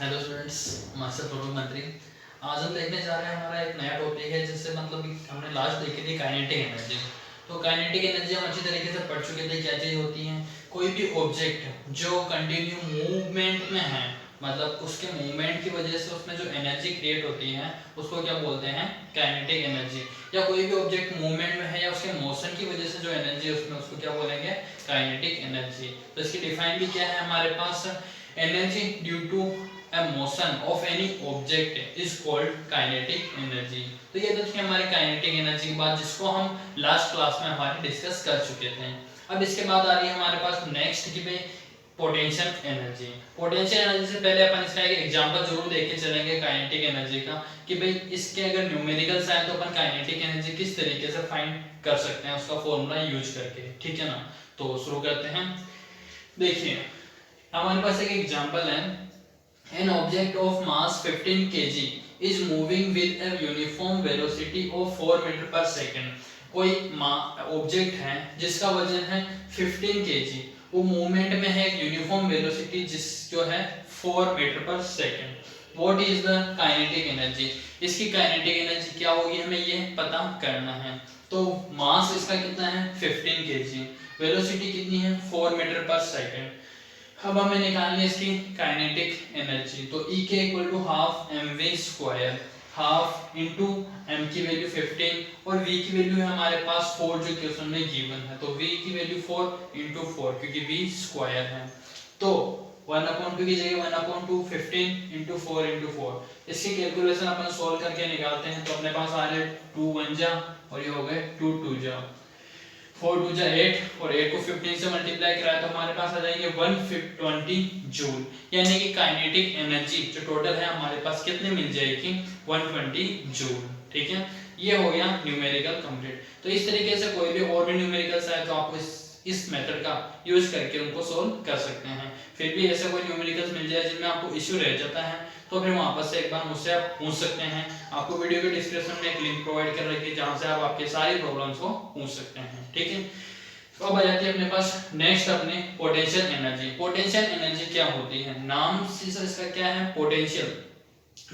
Hello students, master पूर्व मंत्री। आज हम देखने जा रहे हैं, हमारा एक नया टॉपिक है जिससे मतलब कि हमने लास्ट देखी थी काइनेटिक एनर्जी। तो काइनेटिक एनर्जी हम अच्छी तरीके से पढ़ चुके थे, क्या चीज़ होती है। कोई भी ऑब्जेक्ट जो कंटिन्यू मूवमेंट में है, मतलब उसके मूवमेंट की वजह से उसमें जो एनर्जी क्रिएट होती है उसको क्या बोलते हैं, काइनेटिक एनर्जी। या कोई भी ऑब्जेक्ट मूवमेंट में है या उसके मोशन की वजह से जो एनर्जी है उसमें, उसको क्या बोलेंगे, काइनेटिक एनर्जी। तो इसकी डिफाइन भी क्या है हमारे पास, energy due to a motion of any object is called kinetic energy। तो ये तो थी हमारी काइनेटिक एनर्जी की बात, जिसको हम लास्ट क्लास में हमारे डिस्कस कर चुके थे। अब इसके बाद आ रही है हमारे पास नेक्स्ट की भाई पोटेंशियल एनर्जी। पोटेंशियल एनर्जी से पहले अपन इसका एक एग्जांपल जरूर देख के चलेंगे काइनेटिक एनर्जी का, कि भाई इसके अगर न्यूमेरिकल्स आए तो अपन काइनेटिक एनर्जी किस तरीके से फाइंड कर सकते हैं उसका फॉर्मूला यूज करके, ठीक है ना। तो शुरू करते हैं। देखिए हमारे पास एक एग्जांपल है, an object of mass 15 kg is moving with a uniform velocity of 4 metre पर सेकंड। कोई ऑब्जेक्ट है जिसका वजन है 15 kg, वो मूवमेंट में है, यूनिफॉर्म वेलोसिटी जिस जो है 4 मीटर पर second. What is the kinetic energy, इसकी काइनेटिक एनर्जी क्या होगी हमें ये पता करना है। तो मास इसका कितना है 15 kg, वेलोसिटी कितनी है 4 मीटर पर सेकंड। अब हमें निकालनी है इसकी काइनेटिक एनर्जी। तो E के equal to half M V square, half into M की वैल्यू 15 और V की वैल्यू है हमारे पास 4 जो क्वेश्चन में गिवन है। तो V की वैल्यू 4 इंटू 4 क्योंकि V स्क्वायर है। तो 1/2 की जगह 1/2 15 इंटू 4 इंटू 4। इसकी कैलकुलेशन अपन सोल्व करके निकालते हैं। तो अपने पास आ रहे 2 1 जा और ये हो गए 2 2 जा, 4 2 जा 8 और 8 को 15 से मल्टीप्लाई कराया तो हमारे पास आ जाएंगे 120 जूल। यानी कि काइनेटिक एनर्जी जो टोटल है हमारे पास कितनी मिल जाएगी 120 जूल, ठीक है। ये हो गया न्यूमेरिकल कंप्लीट। तो इस तरीके से कोई भी और भी न्यूमेरिकल्स आए तो आप इस मेथड का यूज करके उनको सोल्व कर सकते हैं। फिर भी ऐसा कोई न्यूमेरिकल्स मिल जाए जिनमें आपको इश्यू रह जाता है तो फिर वापस से एक बार मुझसे आप पूछ सकते हैं। आपको वीडियो के डिस्क्रिप्शन में एक लिंक प्रोवाइड कर रखी है जहां से आप आपके सारी प्रॉब्लम्स को पूछ सकते हैं, ठीक है। तो अब आ जाती है अपने पास नेक्स्ट अपने पोटेंशियल एनर्जी। पोटेंशियल एनर्जी क्या होती है, नाम से इसका क्या है पोटेंशियल,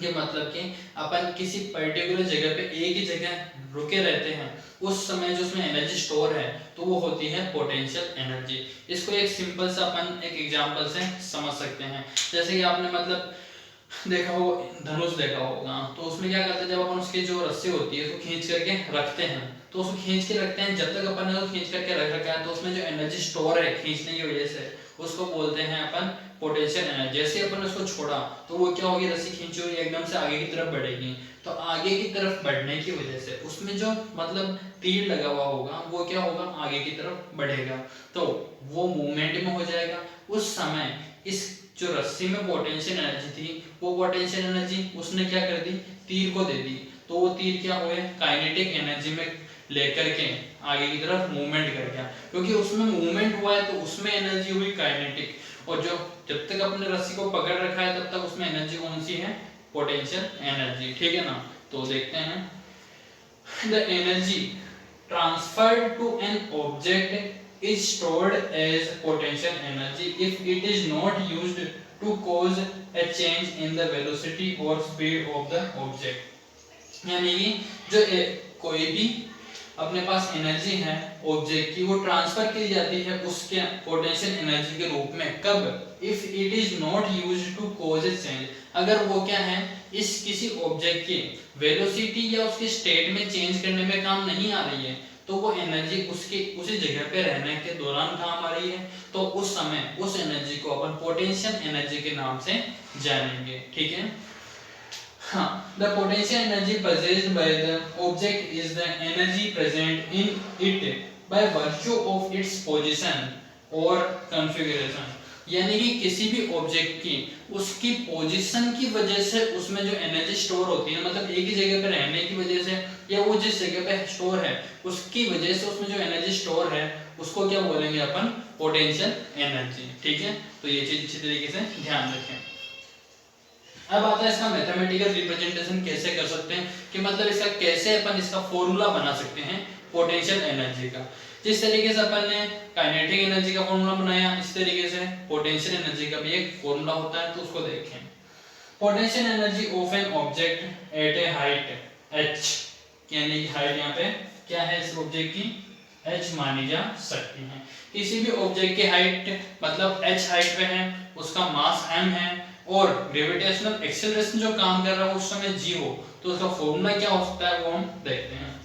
ये मतलब कि अपन किसी पर्टिकुलर जगह पे एक ही जगह रुके रहते हैं, उस समय जो उसमें एनर्जी स्टोर है तो वो होती है पोटेंशियल एनर्जी। इसको एक सिंपल सा अपन एक एग्जांपल से समझ सकते हैं। जैसे कि आपने मतलब देखा हो, धनुष देखा होगा, तो उसमें क्या करते हैं जब अपन उसकी जो रस्सी होती है उसको खींच करके रखते हैं, तो उसको खींच के रखते हैं, जब तक अपन ने खींच करके रख रखा है तो उसमें जो एनर्जी स्टोर है खींचने की वजह से उसको बोलते हैं अपन पोटेंशियल एनर्जी। जैसे अपन उसको छोड़ा तो वो क्या होगी, रस्सी खींची हुई एकदम से आगे की तरफ बढ़ेगी, तो आगे की तरफ बढ़ने की वजह से उसमें जो मतलब तीर लगा हुआ होगा वो क्या होगा, आगे की तरफ बढ़ेगा, तो वो मूवमेंट में हो जाएगा। उस समय इस जो रस्सी में पोटेंशियल एनर्जी थी वो पोटेंशियल एनर्जी उसने क्या कर दी, तीर को दे दी, तो वो तीर क्या हुए काइनेटिक एनर्जी में लेकर के आगे की तरफ मूवमेंट कर गया। क्योंकि उसमें मूवमेंट हुआ है तो उसमें एनर्जी हुई काइनेटिक, और जो जब तक अपने रस्सी को पकड़ रखा है तब तक उसमें एनर्जी कौन सी है, पोटेंशियल एनर्जी, ठीक है ना। तो देखते हैं, the energy transferred to an object is stored as potential energy if it is not used to cause a change in the velocity or speed of the object। यानी कि जो कोई भी अपने पास एनर्जी है ऑब्जेक्ट की वो ट्रांसफर की जाती है उसके पोटेंशियल एनर्जी के रूप में, कब, if it is not used to cause a change, अगर वो क्या है इस किसी ऑब्जेक्ट की वेलोसिटी या उसकी स्टेट में चेंज करने में काम नहीं आ रही है, तो वो एनर्जी उसकी उसी जगह पे रहने के दौरान काम आ रही है, तो उस समय उस एनर्जी को अपन पोटेंशियल एनर्जी के नाम से जानेंगे, ठीक है। हाँ, the potential energy possessed by the object is the energy present in it by virtue of its position or configuration। यानी कि किसी भी ऑब्जेक्ट की उसकी पोजीशन की वजह से उसमें जो एनर्जी स्टोर होती है, मतलब एक ही जगह पे रहने की वजह से या वो जिस जगह पे स्टोर है उसकी वजह से उसमें जो एनर्जी स्टोर है उसको क्या बोलेंगे अपन, पोटेंशियल एनर्जी, ठीक है। तो ये चीज अच्छी तरीके से ध्यान रखें। अब आता है इसका मैथमेटिकल रिप्रेजेंटेशन कैसे कर सकते हैं, कि मतलब इसका कैसे अपन इसका फॉर्मूला बना सकते हैं पोटेंशियल एनर्जी का। जिस तरीके से अपन ने काइनेटिक एनर्जी का फॉर्मूला बनाया, इस तरीके से पोटेंशियल एनर्जी का भी एक फॉर्मूला होता है, तो उसको देखें। Potential energy of an object at a height h, यानी कि हाइट यहाँ पे क्या है इस ऑब्जेक्ट की, h मानी जा सकती है। किसी भी ऑब्जेक्ट की हाइट मतलब h हाइट पे है, उसका मास m है और ग्रेविटेशनल एक्सेलरेशन जो काम कर रहा है उस समय g हो, तो उसका फॉर्मूला क्या हो सकता है वो हम देखते हैं।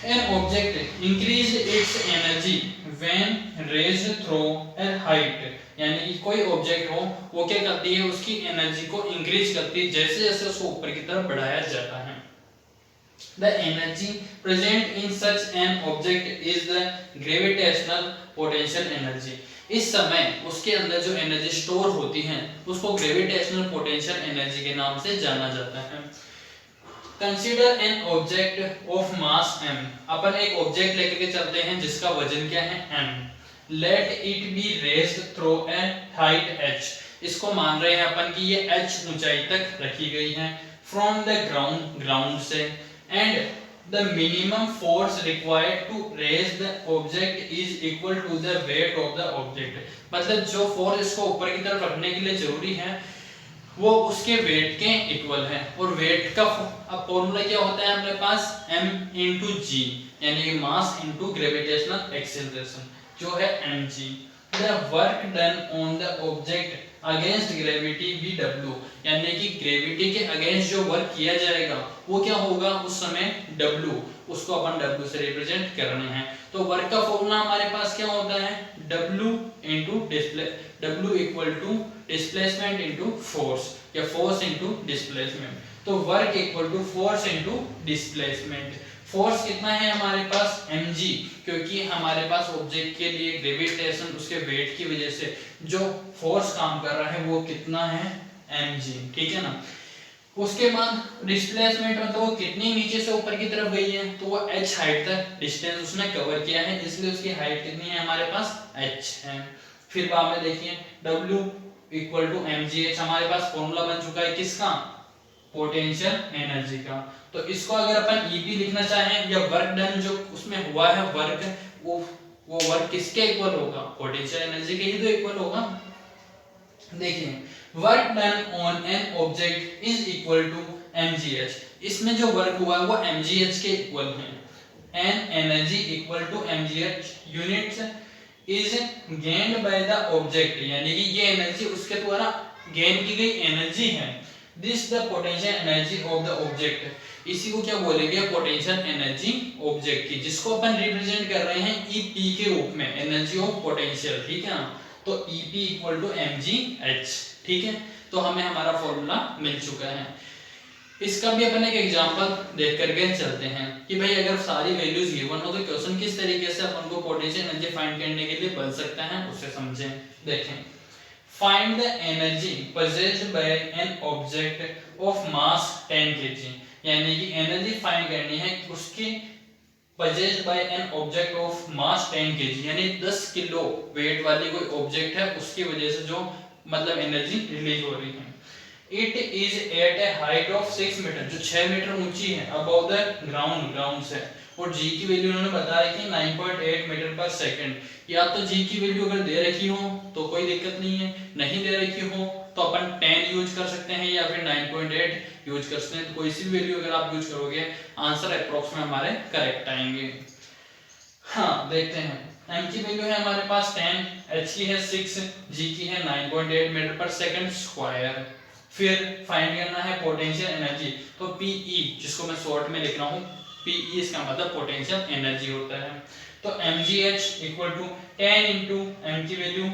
An object increase its energy when raised through a height, यानी कि कोई ऑब्जेक्ट हो वो क्या करती है, उसकी एनर्जी को इंक्रीज करती है जैसे जैसे उसको ऊपर की तरफ बढ़ाया जाता है। The energy present in such an object is the gravitational potential energy. इस समय उसके अंदर जो एनर्जी स्टोर होती है उसको ग्रेविटेशनल पोटेंशियल एनर्जी के नाम से जाना जाता है। Consider an object of mass m, अपन एक ऑब्जेक्ट लेकर के चलते हैं जिसका वजन क्या है m, let it be raised through a height h, इसको मान रहे हैं अपन कि ये h ऊंचाई तक रखी गई है फ्रॉम द ग्राउंड से, and the minimum force required to raise the object is equal to the weight of the object, मतलब जो फोर्स इसको ऊपर की तरफ रखने के लिए जरूरी है वो उसके वेट के इक्वल है। और वेट का अब फॉर्मूला क्या होता है अपने पास, m इंटू जी, यानी कि मास इंटू ग्रेविटेशनल एक्सेलरेशन जो है mg। The work done on the object against gravity Vw, यानी कि ग्रेविटी के अगेंस्ट जो वर्क किया जाएगा वो क्या होगा उस समय W, उसको अपन W से रिप्रेजेंट कर रहे हैं। तो वर्क का फॉर्मूला हमारे पास क्या होता है, W into W equal to displacement into force या फोर्स इंटू डिस्प्लेसमेंट। तो work equal to force into displacement. Force कितना है हमारे पास mg, क्योंकि हमारे पास ऑब्जेक्ट के लिए ग्रेविटेशन उसके वेट की वजह से जो फोर्स काम कर रहा है वो कितना है mg, ठीक है ना। उसके बाद डिस्प्लेसमेंट मतलब वो कितनी नीचे से ऊपर की तरफ गई है, तो वो h हाइट तक डिस्टेंस उसने कवर किया है, इसलिए उसकी हाइट कितनी है हमारे पास h है। फिर बाद में देखिए w इक्वल टू mgh, हमारे पास फॉर्मूला बन चुका है किसका, पोटेंशियल एनर्जी का। तो इसको अगर अपन ईपी लिखना चाहें या वर्क डन जो उसमें हुआ है वर्क, वो वर्क किसके इक्वल होगा, पोटेंशियल एनर्जी के ही तो इक्वल होगा। देखिए work done on an object is equal to mgh, इसमें जो वर्क हुआ है वो mgh के इक्वल है। An energy equal to mgh units is gained by the object, यानी कि ये एनर्जी उसके द्वारा गेन की गई एनर्जी है। This the potential energy of the object, इसी को क्या बोलेंगे, पोटेंशियल एनर्जी ऑब्जेक्ट की, जिसको अपन रिप्रेजेंट कर रहे हैं EP के रूप में, एनर्जी ऑफ पोटेंशियल, ठीक है ना। तो EP इक्वल टू mgh, ठीक है। तो हमें हमारा फॉर्मूला मिल चुका है। इसका भी अपन एक एग्जांपल देख करके चलते हैं कि भाई अगर सारी वैल्यूज गिवन हो तो क्वेश्चन किस तरीके से अपन को पोटेंशियल एनर्जी फाइंड करने के लिए बन सकता है उसे समझें। देखें, find the energy possessed by an object of mass 10 kg, यानी कि एनर्जी फाइंड करनी है उसकी possessed by an object of mass 10 kg, यानी 10 किलो वेट वाली कोई ऑब्जेक्ट है उसकी वजह से जो मतलब एनर्जी रिलीज हो रही है। It is at a height of 6 metre, जो 6 मीटर ऊंची है अबव द ग्राउंड से, और g की वैल्यू उन्होंने बता रखी है 9.8 मीटर पर सेकंड। या तो g की वैल्यू अगर दे रखी हो तो कोई दिक्कत नहीं है, नहीं दे रखी हो तो अपन 10 यूज कर सकते हैं या फिर 9.8 यूज कर सकते हैं। तो कोई सी भी वैल्यू अगर आप यूज करोगे आंसर अप्रोक्स में हमारे करेक्ट आएंगे। हाँ देखते हैं, m की वैल्यू है हमारे पास 10, h की है 6, g की है 9.8 मीटर पर सेकंड स्क्वायर। फिर फाइंड करना है पोटेंशियल एनर्जी, तो PE जिसको मैं शॉर्ट में लिख रहा हूँ PE, इसका मतलब पोटेंशियल एनर्जी होता है। तो mgh equal to 10 into m की वैल्यू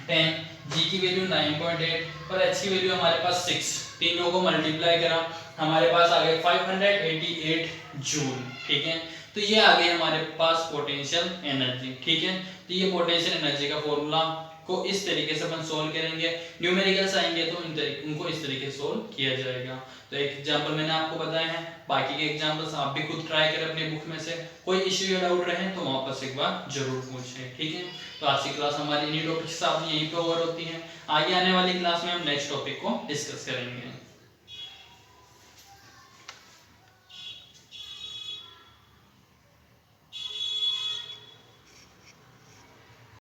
10, g की वैल्यू 9.8 और h की वैल्यू हमारे पास 6, तीनों को मल्टीप्लाई करा हमारे पास आ गए 588 जूल, ठीक है। तो ये आ गई हमारे पास पोटेंशियल एनर्जी, ठीक है। तो ये पोटेंशियल एनर्जी का फॉर्मूला को इस तरीके से अपन सोल्व करेंगे। न्यूमेरिकल्स आएंगे तो उनको इस तरीके से सोल्व किया जाएगा। तो एक एग्जांपल मैंने आपको बताया है, बाकी के एग्जांपल्स आप भी खुद ट्राई करें अपनी बुक में से। कोई इश्यू या डाउट रहे तो वापस एक बार जरूर पूछें, ठीक है। तो आज की क्लास हमारी इन्हीं टॉपिक के साथ यहीं पे ओवर होती है। आगे आने वाली क्लास में हम नेक्स्ट टॉपिक को डिस्कस करेंगे।